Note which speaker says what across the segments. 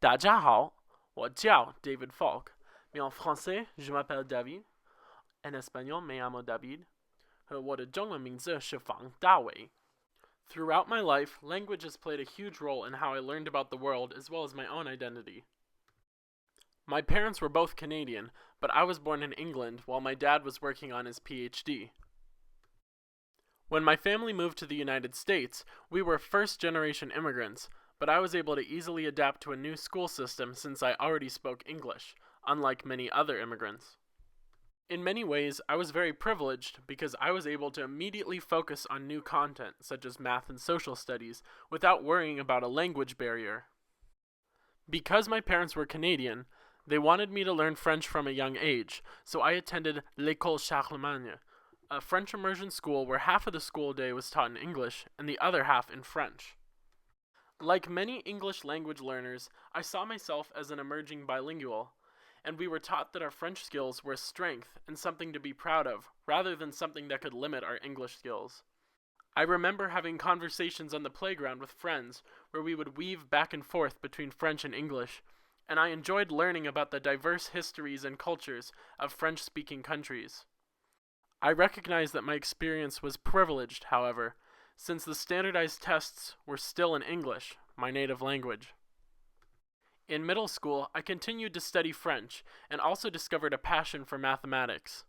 Speaker 1: 大家好，我叫 David Falk, mais en français, je m'appelle David. En espagnol, me llamo David. 我的中文名字是方大伟. Throughout my life, language has played a huge role in how I learned about the world as well as my own identity. My parents were both Canadian, but I was born in England while my dad was working on his PhD. When my family moved to the United States, we were first-generation immigrants, but I was able to easily adapt to a new school system since I already spoke English, unlike many other immigrants. In many ways, I was very privileged because I was able to immediately focus on new content, such as math and social studies, without worrying about a language barrier. Because my parents were Canadian, they wanted me to learn French from a young age, so I attended L'École Charlemagne, a French immersion school where half of the school day was taught in English and the other half in French. Like many English language learners, I saw myself as an emerging bilingual, and we were taught that our French skills were a strength and something to be proud of, rather than something that could limit our English skills. I remember having conversations on the playground with friends where we would weave back and forth between French and English, and I enjoyed learning about the diverse histories and cultures of French-speaking countries. I recognize that my experience was privileged, however, since the standardized tests were still in English, my native language. In middle school, I continued to study French and also discovered a passion for mathematics.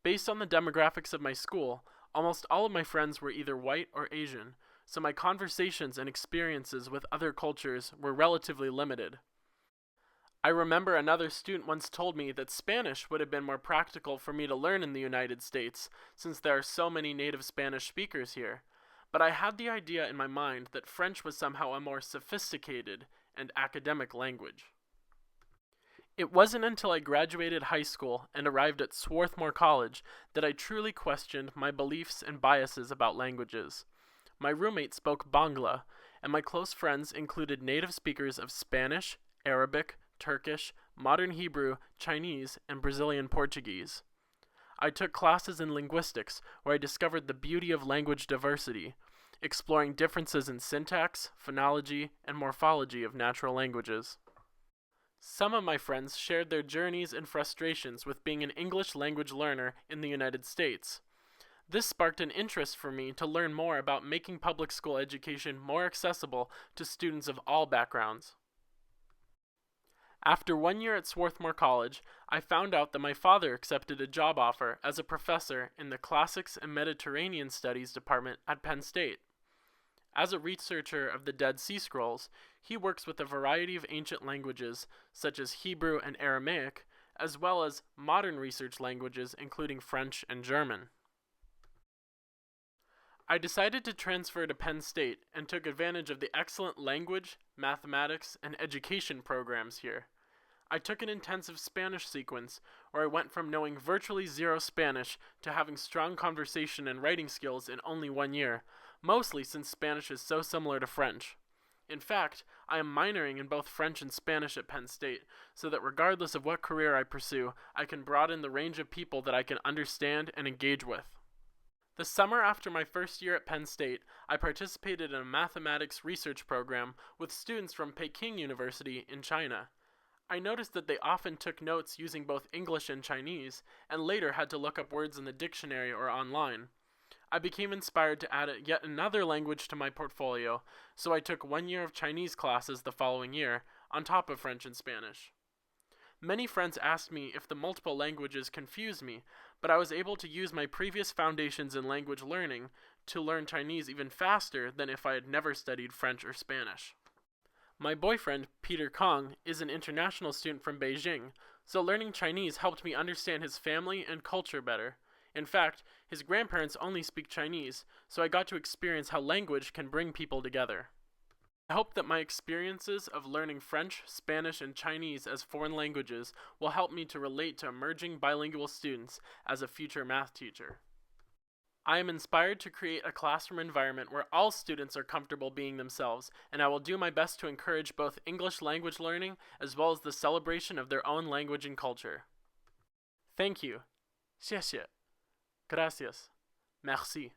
Speaker 1: Based on the demographics of my school, almost all of my friends were either white or Asian, so my conversations and experiences with other cultures were relatively limited. I remember another student once told me that Spanish would have been more practical for me to learn in the United States, since there are so many native Spanish speakers here, but I had the idea in my mind that French was somehow a more sophisticated and academic language. It wasn't until I graduated high school and arrived at Swarthmore College that I truly questioned my beliefs and biases about languages. My roommate spoke Bangla, and my close friends included native speakers of Spanish, Arabic, Turkish, modern Hebrew, Chinese, and Brazilian Portuguese. I took classes in linguistics where I discovered the beauty of language diversity, exploring differences in syntax, phonology, and morphology of natural languages. Some of my friends shared their journeys and frustrations with being an English language learner in the United States. This sparked an interest for me to learn more about making public school education more accessible to students of all backgrounds. After 1 year at Swarthmore College, I found out that my father accepted a job offer as a professor in the Classics and Mediterranean Studies department at Penn State. As a researcher of the Dead Sea Scrolls, he works with a variety of ancient languages, such as Hebrew and Aramaic, as well as modern research languages including French and German. I decided to transfer to Penn State and took advantage of the excellent language, mathematics, and education programs here. I took an intensive Spanish sequence where I went from knowing virtually zero Spanish to having strong conversation and writing skills in only 1 year, mostly since Spanish is so similar to French. In fact, I am minoring in both French and Spanish at Penn State, so that regardless of what career I pursue, I can broaden the range of people that I can understand and engage with. The summer after my first year at Penn State, I participated in a mathematics research program with students from Peking University in China. I noticed that they often took notes using both English and Chinese, and later had to look up words in the dictionary or online. I became inspired to add yet another language to my portfolio, so I took 1 year of Chinese classes the following year, on top of French and Spanish. Many friends asked me if the multiple languages confused me, but I was able to use my previous foundations in language learning to learn Chinese even faster than if I had never studied French or Spanish. My boyfriend, Peter Kong, is an international student from Beijing, so learning Chinese helped me understand his family and culture better. In fact, his grandparents only speak Chinese, so I got to experience how language can bring people together. I hope that my experiences of learning French, Spanish, and Chinese as foreign languages will help me to relate to emerging bilingual students as a future math teacher. I am inspired to create a classroom environment where all students are comfortable being themselves, and I will do my best to encourage both English language learning as well as the celebration of their own language and culture. Thank you. 谢谢. Gracias. Merci.